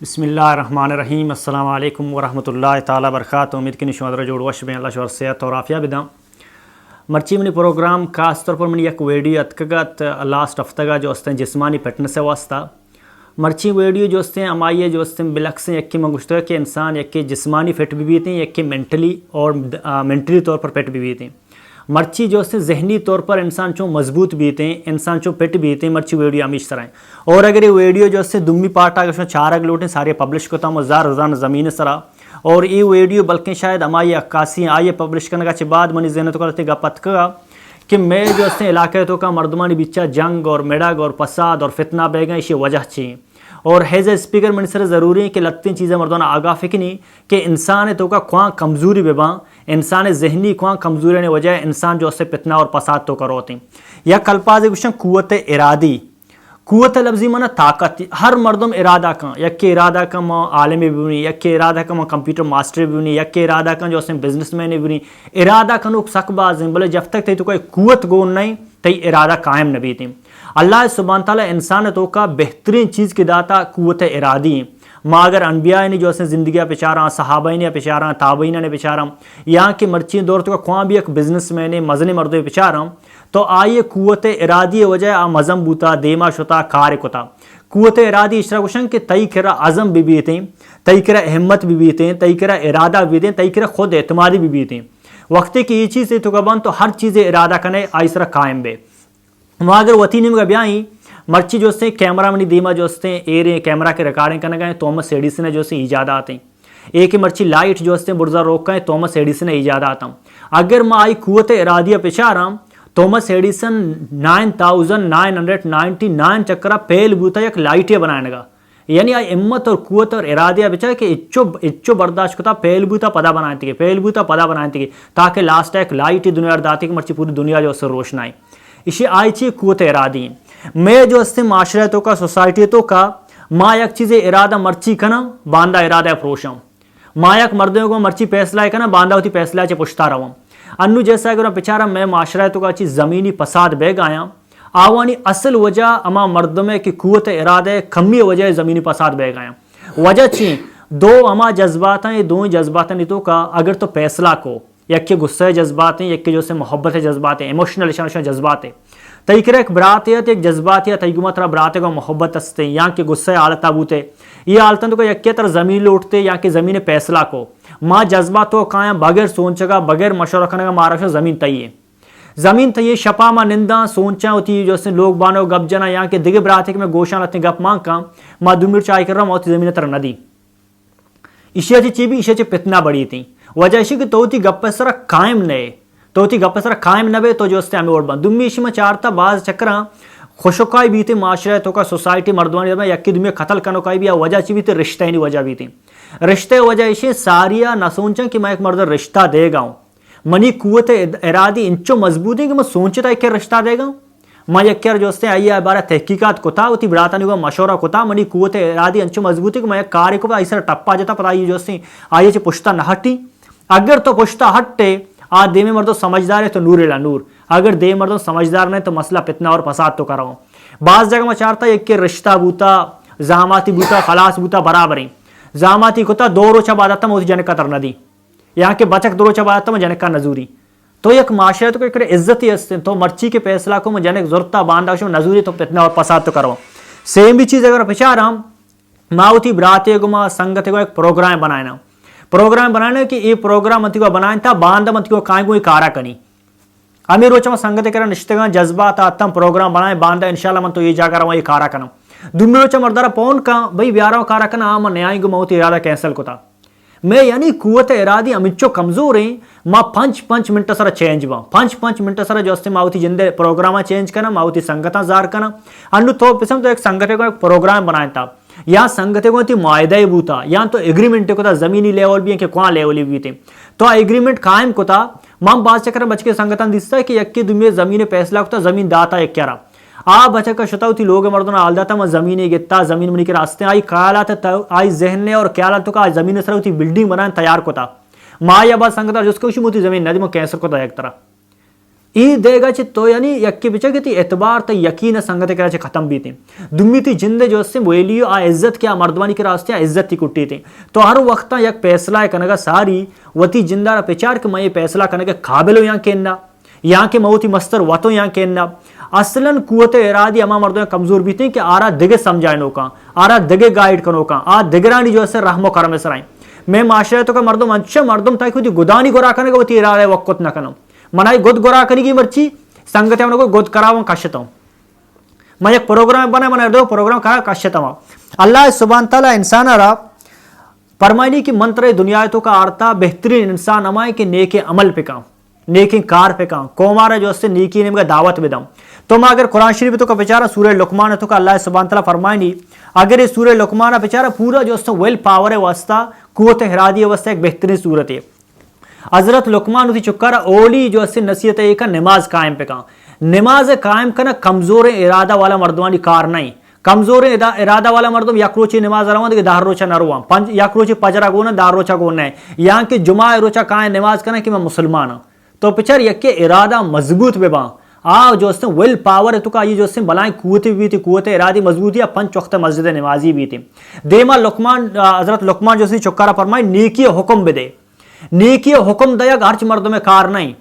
बिस्मिल्लाहिर्रहमानिर्रहीम अस्सलाम वालेकुम वरहमतुल्लाहि ताला बरकातहू। उम्मीद की निशमत जोड़ वश में अल्लाह शोर सेहत और आफिया बिदा मर्ची मनी प्रोग्राम खास तौर पर मैंने एक वीडियो अतकगत लास्ट हफ्तगा जो हस्ते जिस्मानी फिटनेस वास्ता मर्ची वीडियो जो हस्ते अमाइए जो हस्ते बिलक से यक्की मंगुश्त कि इंसान यक्की जिस्मानी फिट भी बीते यक्की मेंटली और मेंटली तौर पर फिट भी बीते मर्ची जो से जहनी तौर पर इंसान चो मजबूत बीते इंसान चो फिट बीते मर्ची वीडियो हमीश तरह। और अगर ये वीडियो जो से दुम्मी पार्ट आगे चार अग लोटे सारे पब्लिश को तम जार रोजाना ज़मीन सरा और ये वीडियो बल्कि शायद हमारी अक्कासी आइए पब्लिश करने के बाद मनी जहन तो करते गपत का कि मैं जो से इलाके तो का मर्दमानी बिच्चा जंग और मेडग और फसाद और फितना बेगा इसी वजह चाहिए और हैज़ स्पीकर मन सर ज़रूरी है कि लगती चीज़ें मर्दाना आगा फिकनी कि इंसान तो का ख्वां कमज़ोरी बेबा इंसान जहनी ख्वां कमज़ोरी ने वजह इंसान जो से फितना और फसाद तो करो होती या कल्पाज कुशन कुव्वत इरादी कुव्वत लफ्ज़ी मना ताकत हर मर्दम इरादा का यक्के इरादा का माँ आलम भी बनी यक्के इरादा का माँ कंप्यूटर मास्टर भी बनी यक्के इरादा का जो बिजनेस मैन भी बनी इरादा का नुक सकबाज बोले जब तक तो कोई कुव्वत गोन नहीं तई इरादा कायम नबी थी। अल्लाह सुब्हान तआला इंसान तो का बेहतरीन चीज़ की दाता कुव्वत इरादी माँ अगर अनबिया ने जो ज़िंदगी पिछारा सहाबा ने पिछारा ताबईना ने पिछारा यहाँ की मर्ची दौर तो ख्वां भी एक बिजनेस मैंने मजने मर्दों पिछारा तो आइए कुव्वत इरादी वजह आ मज़म बूता देमा शुता कार कुता कुव्वत इरादी इशरा कुशन के तई करा अज़म भी बीते तई करा हिम्मत भी बीते तई करा इरादा भी दें तई करा खुद एतमादी भी बीते वक्त की ये चीज़ तो कबन तो हर चीज़ इरादा करने आइसरा कायम बे वहाँ अगर वती निम ब्याई मर्ची जो से कैमरा मनी दीमा जो से एरे कैमरा के रिकॉर्डिंग करने गए थॉमस एडिसन ने जो से ईजाद आते एक मर्ची लाइट जो से बुर्जा रोक गए थॉमस एडिसन ने ईजाद आता अगर मैं आई कुव्वत इरादिया पिछारा थॉमस एडिसन 9999 चक्रा पेल बूता एक लाइट बनाने का यानी आ हिम्मत और कुव्वत और इरादिया बिचा कि इच्चो बर्दाश्त करता पेल बूता पदा बनाए थे ताकि लास्ट एक लाइट ही दुनिया दाती की मर्ची पूरी दुनिया जो से रोशन आई इसे आई चाहिए कुव्वत इरादी मैं जो इससे माशरतों का सोसाइटी का माँ एक चीज़ इरादा मर्ची का ना बांदा इरादा प्रोशम माँ एक मर्दों को मर्ची फैसला है का ना बांदा होती फैसला चे पुछता रहा अन्नू जैसा अगर पिछारा मैं माशरतों का चीज़ ज़मीनी फसाद बेग आया आवानी असल वजह अमा मर्द में की कुव्वत इरादा कमी वजह ज़मीनी फसाद बेग आया वजह ची दो अमा जज्बात हैं दो जज्बात नीतों का अगर तो फैसला को यक्के गुस्से जज्बात हैं यक्के जो से मोहब्बत है जज्बात हैं इमोशनल जज्बात है तईकर एक बरात है एक जज्बात या तईगुमा तरह बरात का मोहब्बत हंसते यहाँ के गुस्से आलता बूते ये आलतन तो यक्के तरह ज़मीन लौटते यहाँ की ज़मीन फैसला को माँ जज्बात तो काया बगैर सोचगा बगैर मशवरा करने का मारा ज़मीन तय शपा माँ निंदा सोचा होती जो से लोग बानो गप जना यहाँ के दिगे बरात में गोशा लगते गप मांग का माँ दुमिर चाय कर रहा मौत ज़मीन तरह नदी इशिया चीबी इशिया पितना बड़ी थी वजह इसी की तो गप सरा कायम नए तो गप सरा कायम नबे तो जो हमें और बंद दुम्मी इसी में चारता बाज चक्रा खुशुकाई भी थी माशरे तो का सोसाइटी मर्दवानी में यक्की दुम्मी कतल कनोकाई भी वजह ची भी थी रिश्ता ही नहीं वजह भी थी रिश्ते वजह इसे सारिया न सोचा कि मैं एक मर्द रिश्ता देगा मनी कुव्वत इरादी इंचो मजबूत है कि मैं सोचता क्या रिश्ता देगा मैं यक्कर जो आइए बारह तहकीकात कोता होती बड़ाता नहीं हुआ मशवरा कोता मनी कुव्वत इरादी अंचो मजबूत है कि मैं कार्य को ऐसा टप्पा जाता पर आइए जो आइए चे पुछता न हटी अगर तो पुछता हटते आ दे में मर्दों समझदार है तो नूर इला नूर अगर दे मर्दों समझदार नहीं तो मसला फितना और फसाद तो कराओ बाज़ जगह में चाहता है कि रिश्ता बूता जहामाती बूता खलास बूता बराबर ही जहामाती कोता दो रोचा बादाता में जनक का तर नदी यहाँ के बचक दो रोचा बादाता में जनक का नजूरी तो एक माशरे तो एक इज्जत ही हंसते तो मर्ची के फैसला को में जनक जरूरता बांधा नजूरी तो फितना और फसाद तो करो सेम भी चीज़ अगर पिछारा माउथी बराते गुमा संगत को एक प्रोग्राम बनाने कि ये प्रोग्राम मंत्री को बनाए था बांध मंत्री को काय कोई कारा कनी अमीर रोचा संगत कर निश्चित जज्बात आतम प्रोग्राम बनाए बांधा इंशाल्लाह मन तो ये जाकर ये कारा कना दुम्मी रोचा मर्दारा पौन का भाई ब्यारा कारा कना आम न्याय गुमाउती इरादा कैंसिल को था मैं यानी कुव्वत इरादी अमिचो कमजोर है माँ 5 मिनट सर चेंज बा 5 मिनट सर जो माउती जिंदे प्रोग्राम चेंज करना माउती संगता जार करना अन्नु तो पिसम तो एक संगत को एक प्रोग्राम बनाया था यहाँ संगते को मायदा बूता यहाँ तो एग्रीमेंट को था जमीनी लेवल भी है कि कौन लेवल भी थे तो एग्रीमेंट कायम को था माम बात चक्कर बच के संगठन दिसता है कि यक्की दुनिया जमीन फैसला को था जमीन दाता एक क्या आ बचा का शता होती लोग मर्दों आल दाता मैं जमीन गिता जमीन मनी के रास्ते आई ख्यालात आई जहन ने और ख्यालात का जमीन सर होती बिल्डिंग बनाने तैयार को था माँ या बात संगता जिसको होती जमीन नदी में कैंसर को था एक तरह ای دیگا چی تو یعنی یکی بچا کہ تی اعتبار تا یقین سنگت کرا چی ختم بھی تھی دمی تی جند جو سے ویلیو آ عزت کیا مردمانی کے راستے عزت تی کٹی تھی تو ہر وقتا یک فیصلہ کنگا ساری وتی جندہ پیچار کہ میں یہ فیصلہ کنگا قابل ہو یہاں کہنا یہاں کے موتی مستر وطو یہاں کہنا اصلاً قوت ارادی اما مردوں کمزور بھی تھی کہ آرہ دگے سمجھائیں کا آرہ دگے گائیڈ کنو کا دگرانی جو سے رحم و کرم سرائیں میں معاشرتوں کا مردم اچھا مردم تاکہ ہوتی گدانی گورا کرنے گا وہ تی ارادہ وقت نہ کنو منائی گد گورا کرنے کی مرچی سنگت ہے گد کراؤں کاشتا ہوں میں ایک پروگرام بنا میں دو پروگرام کرا کاشتا ہوں اللہ سبحانہ تعالیٰ انسان را فرمائنی کی منتر دنیا تو کا آرتا بہترین انسان امائے کہ نیک عمل پہ کام نیکی کار پہ کام قومارا جو اس سے نیکی نے دعوت بھی دوں تو میں اگر قرآن شریف تو کا بیچارہ سورہ لقمان تو کا اللہ سبحانہ تعالیٰ فرمائنی اگر یہ سورہ لقمان بیچارہ پورا جو اس سے ویل پاور ہے واسطہ قوت ارادی واسطہ ایک بہترین صورت ہے حضرت لقمان اسی چکارا اولی جو اس سے نصیحت ہے کہ نماز قائم پہ کام نماز قائم کرنا کمزور ارادہ والا مردمانی کار نہیں کمزور ارادہ والا مردم یک روچی نماز رواں کہ دار روچہ نہ رواں یک روچی پجرا گونا دار روچہ گونا ہے یہاں کہ جمعہ روچہ قائم نماز کرنا کہ میں مسلمان ہوں تو پچھر یک کے ارادہ مضبوط بے باں جو اس نے ویل پاور ہے تو کا یہ جو اس نے بلائیں قوت بھی تھی قوت ارادی مضبوط ہے پنچ وقت مسجد نمازی بھی تھی دیما لقمان حضرت لقمان جو اس چکارا فرمائے نیکی حکم بے دے نیکی حکم دیا ہرچ مردوں میں کار نہیں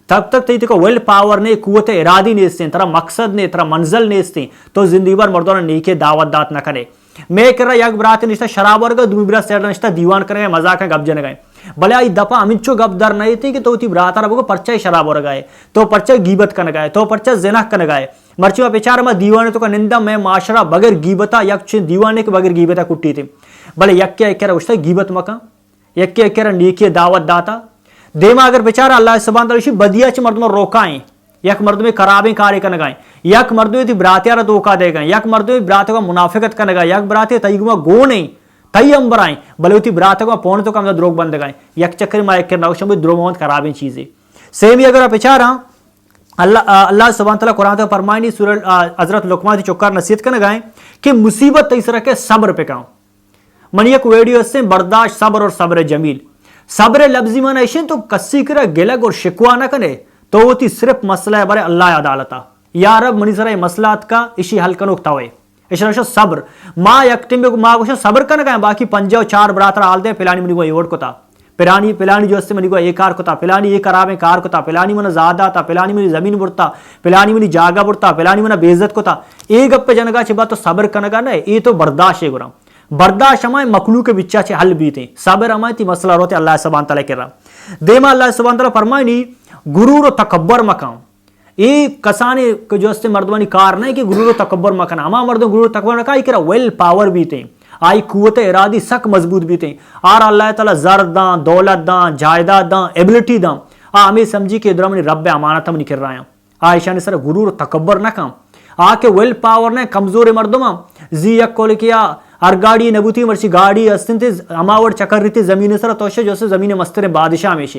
تب تک تی کو ویل پاور نہیں قوت ارادی نہیں استیں ترا مقصد نہیں ترا منزل نہیں استیں تو زندگی بھر مردوں نے نیکی دعوت دات نہ کرے میں کر رہا یک برات نشتہ شراب ورگا دوی برات سیڈ نشتہ دیوان کرنے گئے مزاق ہیں گب جنے گئے بلے آئی دپا امنچو گب در نہیں تھی کہ تو تی برات رہا بگو پرچہ شراب ورگا ہے تو پرچہ گیبت کرنے گئے تو پرچہ زنہ کرنے گئے مرچی میں پیچار میں دیوانے تو کا نندہ میں معاشرہ بغیر گیبتا یک چھ دیوانے کے بغیر گیبتا کٹی تھی بلے یک کیا ایک کہہ رہا اشتا گیبت مکان یک کیا ایک کہہ رہا نیکی دعوت داتا دیما اگر بیچارہ اللہ سبحانہ تعالی بدیا چھ مردم روکائیں یک مردم کرابیں کارے کرنے گئے یک مردم تی براتیارہ دھوکا دے گئے یک مردم براتوں کا منافقت کرنے گئے یک براتے تیگما گو نہیں تئی امبر آئیں بلے تی براتوں کا پونے تو کم دروگ بند گئے یک چکر میں ایک کرنا شمبی درو موت کرابیں چیزیں سیم ہی اگر بیچارہ اللہ سبحانہ تعالی قرآن تو فرمائنی سورہ حضرت لقمان تی چکار نصیحت کرنے گئے کہ مصیبت تیسرا کے صبر پہ کام من یک ویڈیو سے برداشت صبر اور صبر جمیل صبر لفظی معنی ایشن تو کسی کرا گلگ اور شکوا نہ کرے تو وہ تی صرف مسئلہ ہے بارے اللہ عدالتا یا رب منی سرائے مسئلات کا اسی حل کنوک تاوئے اشارہ صبر ماں یکٹیم بے ماں کو صبر کرنا گئے باقی پنجہ و چار براتر آل دے پلانی منی کو ایوڑ کو تا پلانی جو اس سے منی کو ایک کار کو تا پلانی ایک کرابیں کار کو تا پلانی منہ زیادہ تا پلانی منی زمین برتا پلانی منی جاگہ برتا پلانی منہ بیزت کو تا ایک گپ پہ جنگا چھے بات تو صبر کرنا گا نا یہ تو برداشت ہے گرام برداشت ہمائے مخلوق کے بچہ چھے حل بھی تھے صبر ہمائے تی مسئلہ روتے اللہ سبحانہ تعالیٰ کر رہا دیما اللہ سبحانہ تعالیٰ فرمائنی غرور و تکبر مکان یہ کسانے جو اس سے مردمانی کار نہیں کہ غرور و تکبر مکان ہما مردوں غرور و تکبر مکان کرا ویل پاور بھی تھے آئی قوت ارادی سک مضبوط بھی تھے اور اللہ تعالیٰ زر داں دولت داں جائیداد داں ایبلٹی داں ہمیں سمجھی کہ ادھر منی رب امانت ہم نہیں کر رہا ہیں عائشہ نے سر غرور و تکبر نہ کام کے ویل پاور نے کمزور مردما زی یک کول کیا ارگاڑی نبوتی مرچی گاڑی استن تھی اماور چکر رہی تھی زمین سر توشے جو سے زمین مستر بادشاہ ہمیشہ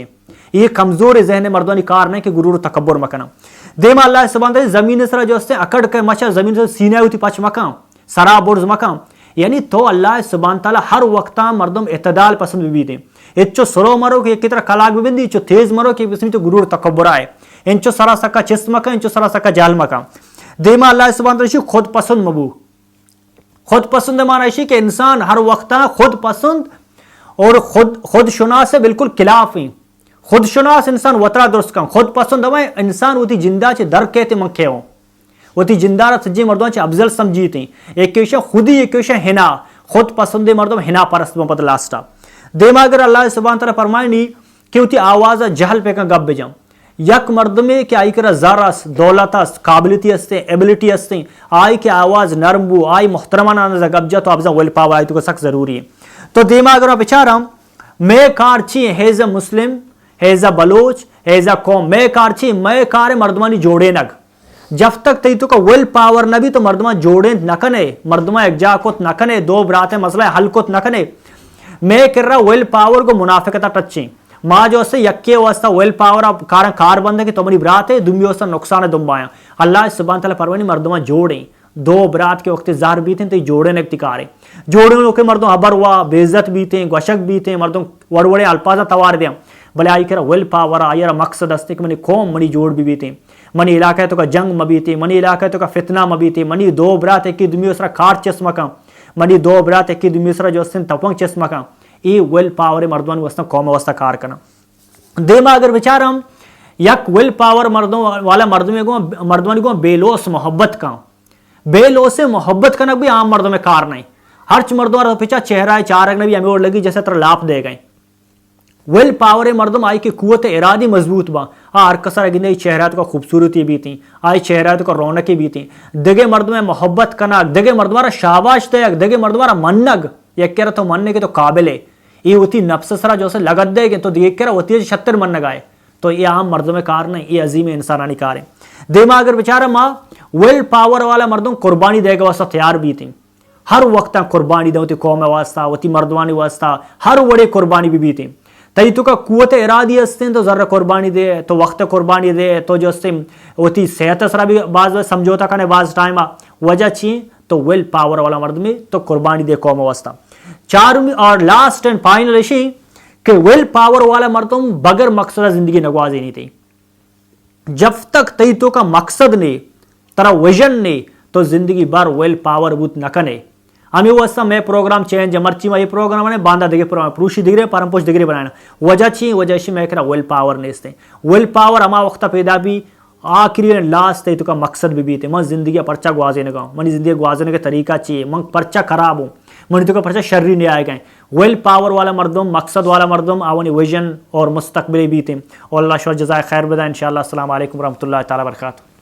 یہ کمزور ذہن مردانی کار نہیں کہ غرور و تکبر مکنا دیما اللہ سبحانہ تعالی زمین سر جو سے اکڑ کے مچا زمین سے سینے ہوتی پچ مکان سرا برز مکان یعنی تو اللہ سبحانہ تعالی ہر وقتا مردم اعتدال پسند بھی دیں اچو سرو مرو کہ ایک طرح کلاک بھی بندی اچو تیز مرو کہ اس میں تو غرور تکبر آئے انچو سرا سکا چست مکان انچو سرا سکا جال مکان دیما اللہ سبحانہ تعالی خود پسند مبو خود پسند معنی کہ انسان ہر وقت خود پسند اور خود شناس سے بالکل خلاف ہیں خود شناس انسان وطرہ درست کام خود پسند ہمیں انسان ہوتی جندہ چے در کہتے منکھے ہوں ہوتی جندہ رہ سجی مردوں چے افضل سمجھیتے ہیں ایک کیشہ خودی ایک کیشہ ہنا خود پسند مردوں ہنا پرست میں پتہ لاسٹا دیما اگر اللہ سبحانہ تعالیٰ فرمائے نہیں کہ ہوتی آواز جہل پہ کا گب بجام یک مرد میں کہ آئی کرا زارس دولت است قابلیتی استے ایبلیٹی استے آئی کہ آواز نرم بو آئی محترمانہ نظر گب جا تو افضل ویل پاور آئی تو کا سخت ضروری ہے تو دیما اگر آپ بچارا میں کارچی حیز مسلم حیز بلوچ حیز قوم میں کارچی میں کار مردمانی جوڑے نگ جب تک تی تو کا ویل پاور نہ بھی تو مردمان جوڑے نہ کنے مردمان ایک جا کت نہ کنے دو براتیں مسئلہ حل کت نہ کنے میں کر رہا ویل پاور کو منافقتا ٹچیں ماں جو سے یکے واسطہ ویل پاور کار بند ہے کہ تمہاری برات ہے دمی واسطہ نقصان ہے دمبایا اللہ سبحانہ تعالیٰ فرمانی مردمان جوڑیں دو برات کے وقت زار بھی تھیں تو جوڑے نے اکتکارے جوڑے لوگ کے مردوں حبر ہوا بیزت بھی تھیں گوشک بھی تھیں مردوں وڑوڑے الپازہ توار دیا भले आई कर विल पावर आयर मकसद हस्ते कि मनी कौम मनी जोड़ भी बीते मनी इलाका तो का जंग मबीते मनी इलाका तो का फितना मबीते मनी दो बरात एक दुमी उसरा खाट चश्मा का मनी दो बरात एक दुमी उसरा जो तपंग चश्मा का ये विल पावर मर्दवान वस्ता कौम अवस्था कार करना देमा अगर विचार हम यक विल पावर मर्दों वाला मर्दवानी को बेलोस मोहब्बत का बेलोस से मोहब्बत करना भी आम मर्दों में कार नहीं हर मर्दों पीछा चेहरा चार भी हमें और लगी जैसे तरह लाभ दे गए विल पावर मर्दम आई की कुवत इरादी मजबूत बा हर कसर गिने चेहरा का खूबसूरती भी थी आई चेहरा का रौनकी भी थी दगे मर्द में मोहब्बत करना दगे मर्दवारा शाबाश तयक दगे मर्दवारा मन्नग ये कह रहा तो मनने के तो काबिल है ये होती नफ्सरा जो से लगत देगे तो देख कर होती है 76 मन लगाए तो ये आम मर्दों में कार नहीं ये अजीम इंसानी कार है देमा अगर बेचारा माँ विल पावर वाला मर्दों कुर्बानी देगा वास्ता तैयार भी थी हर वक्त कुर्बानी दे कौम वास्ता होती मर्दवानी वास्ता हर बड़े कुर्बानी भी थी तई तो का कुवत इरादी हस्ते तो जरा कुर्बानी दे तो वक्त कुर्बानी दे तो जो होती सेहत सरा भी बाज समझौता करने बाज टाइम वजह चाहिए तो विल पावर वाला मर्द में तो कुर्बानी दे कौम वास्ता चार और लास्ट एंड फाइनल इशी कि विल पावर वाला मर्दों बगैर मकसद जिंदगी नगवाजी नहीं थी जब तक तई तो का मकसद ने तरह विजन ने तो जिंदगी भर विल पावर बूत नकने हमें वस्ता मैं प्रोग्राम चेंज मर्ची में ये प्रोग्राम ने बांधा दिखे पुरुषी दिगरे परमपुष दिगरे बनाना वजह छी वजह से मैं कह विल पावर ने इसते विल पावर हमा वक्त पैदा भी आखिरी लास्ट तो का मकसद भी थे मैं जिंदगी पर्चा गुआजे न गाँव मनी जिंदगी गुआजने का तरीका चाहिए मंग पर्चा खराब हो मनी तो का पर्चा शर्री नहीं आए गए विल पावर वाला मर्दम मकसद वाला मर्दम आवनी विजन और मुस्तकबिल भी थे और अल्लाह शर जज़ाए खैर बदा इंशाअल्लाह अस्सलाम वालेकुम रहमतुल्लाहि ताला बरकातहू।